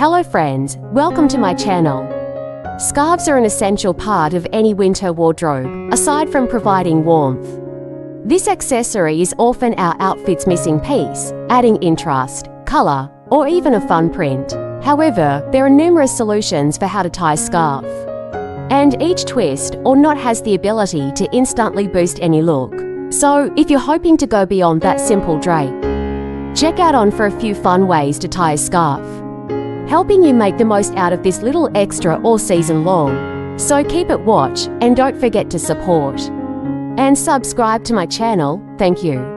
Hello friends, welcome to my channel. Scarves are an essential part of any winter wardrobe, aside from providing warmth. This accessory is often our outfit's missing piece, adding interest, color, or even a fun print. However, there are numerous solutions for how to tie a scarf. And each twist or knot has the ability to instantly boost any look. So, if you're hoping to go beyond that simple drape, check out on for a few fun ways to tie a scarf, helping you make the most out of this little extra all season long. So keep it watch and don't forget to support and subscribe to my channel. Thank you.